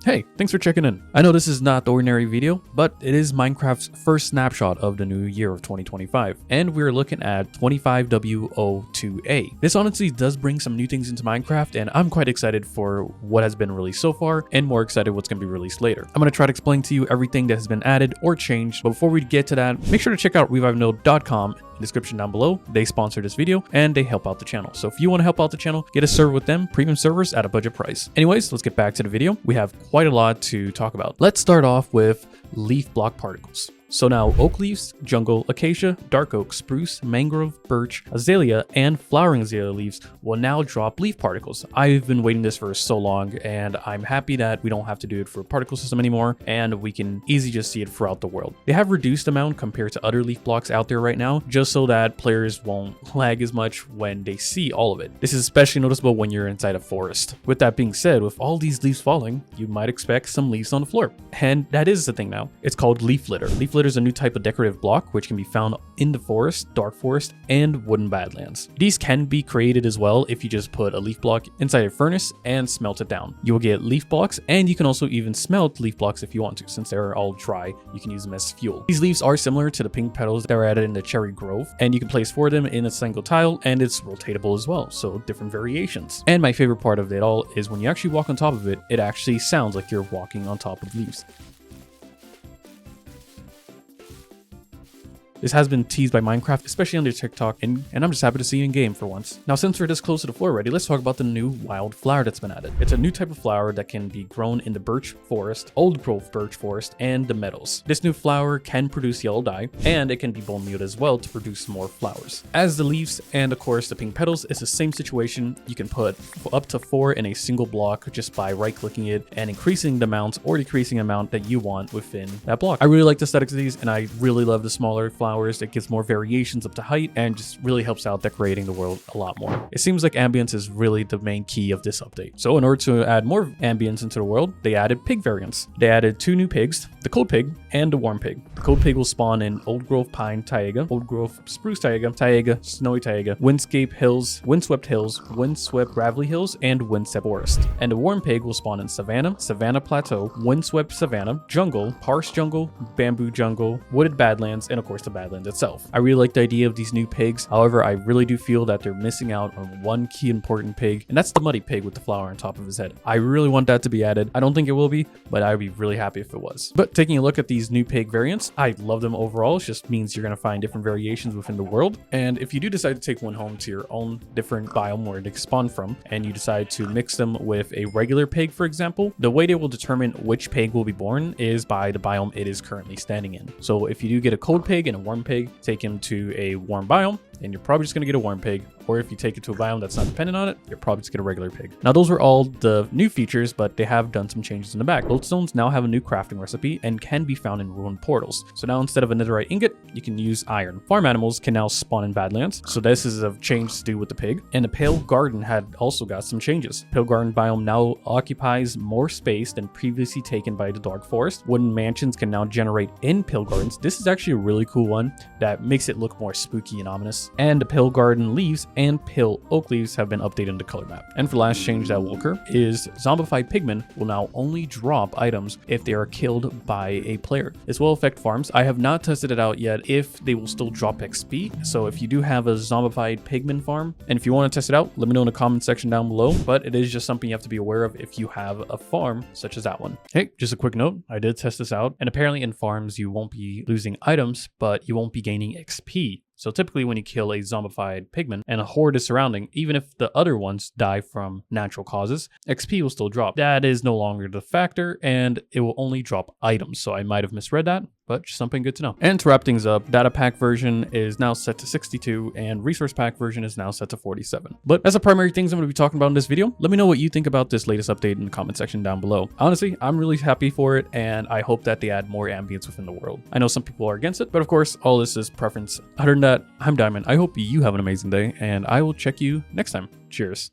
Hey, thanks for checking in. I know this is not the ordinary video, but it is Minecraft's first snapshot of the new year of 2025, and we're looking at 25W02A. This honestly does bring some new things into Minecraft, and I'm quite excited for what has been released so far, and more excited what's going to be released later. I'm going to try to explain to you everything that has been added or changed, but before we get to that, make sure to check out Revivenode.com. Description down below. They sponsor this video and they help out the channel. So if you want to help out the channel, get a server with them, premium servers at a budget price. Anyways, let's get back to the video. We have quite a lot to talk about. Let's start off with leaf block particles. So now oak leaves, jungle, acacia, dark oak, spruce, mangrove, birch, azalea, and flowering azalea leaves will now drop leaf particles. I've been waiting this for so long, and I'm happy that we don't have to do it for a particle system anymore, and we can easily just see it throughout the world. They have reduced amount compared to other leaf blocks out there right now, just so that players won't lag as much when they see all of it. This is especially noticeable when you're inside a forest. With that being said, with all these leaves falling, you might expect some leaves on the floor. And that is the thing now. It's called leaf litter. Leaf litter is a new type of decorative block which can be found in the forest, dark forest, and wooden badlands. These can be created as well if you just put a leaf block inside a furnace and smelt it down. You will get leaf blocks, and you can also even smelt leaf blocks if you want to. Since they're all dry, you can use them as fuel. These leaves are similar to the pink petals that are added in the cherry grove, and you can place 4 of them in a single tile, and it's rotatable as well, so different variations. And my favorite part of it all is when you actually walk on top of it, it actually sounds like you're walking on top of leaves. This has been teased by Minecraft, especially on their TikTok, and I'm just happy to see it in game for once. Now, since we're this close to the floor already, let's talk about the new wild flower that's been added. It's a new type of flower that can be grown in the birch forest, old growth birch forest, and the meadows. This new flower can produce yellow dye, and it can be bone mealed as well to produce more flowers. As the leaves and of course the pink petals, it's the same situation. You can put up to 4 in a single block just by right-clicking it and increasing the amount or decreasing the amount that you want within that block. I really like the aesthetics of these, and I really love the smaller flowers. It gives more variations up to height and just really helps out decorating the world a lot more. It seems like ambience is really the main key of this update. So in order to add more ambience into the world, they added pig variants. They added 2 new pigs, the cold pig and the warm pig. The cold pig will spawn in old growth pine taiga, old growth spruce taiga, snowy taiga, windswept hills, windswept gravelly hills, and windswept forest. And the warm pig will spawn in savanna plateau, windswept savanna, jungle, parse jungle, bamboo jungle, wooded badlands, and of course the badlands itself. I really like the idea of these new pigs. However, I really do feel that they're missing out on one key important pig, and that's the muddy pig with the flower on top of his head. I really want that to be added. I don't think it will be, but I'd be really happy if it was. But taking a look at these new pig variants, I love them overall. It just means you're going to find different variations within the world. And if you do decide to take one home to your own different biome where they spawn from, and you decide to mix them with a regular pig, for example, the way they will determine which pig will be born is by the biome it is currently standing in. So if you do get a cold pig and a warm pig, take him to a warm biome, and you're probably just going to get a warm pig. Or if you take it to a biome that's not dependent on it, you're probably just get a regular pig. Now, those were all the new features, but they have done some changes in the back. Lodestones now have a new crafting recipe and can be found in ruined portals. So now instead of a netherite ingot, you can use iron. Farm animals can now spawn in badlands. So this is a change to do with the pig. And the pale garden had also got some changes. Pale garden biome now occupies more space than previously taken by the dark forest. Wooden mansions can now generate in pale gardens. This is actually a really cool one that makes it look more spooky and ominous. And the pale garden leaves and pale oak leaves have been updated in the color map. And for the last change that will occur is zombified pigmen will now only drop items if they are killed by a player. This will affect farms. I have not tested it out yet if they will still drop XP. So if you do have a zombified pigman farm, and if you want to test it out, let me know in the comment section down below. But it is just something you have to be aware of if you have a farm such as that one. Hey, just a quick note. I did test this out, and apparently in farms you won't be losing items, but you won't be gaining XP. So typically when you kill a zombified pigman and a horde is surrounding, even if the other ones die from natural causes, XP will still drop. That is no longer the factor, and it will only drop items. So I might have misread that, but just something good to know. And to wrap things up, data pack version is now set to 62 and resource pack version is now set to 47. But as the primary things I'm going to be talking about in this video, let me know what you think about this latest update in the comment section down below. Honestly, I'm really happy for it, and I hope that they add more ambience within the world. I know some people are against it, but of course, all this is preference. Other than that, I'm Diamond. I hope you have an amazing day, and I will check you next time. Cheers.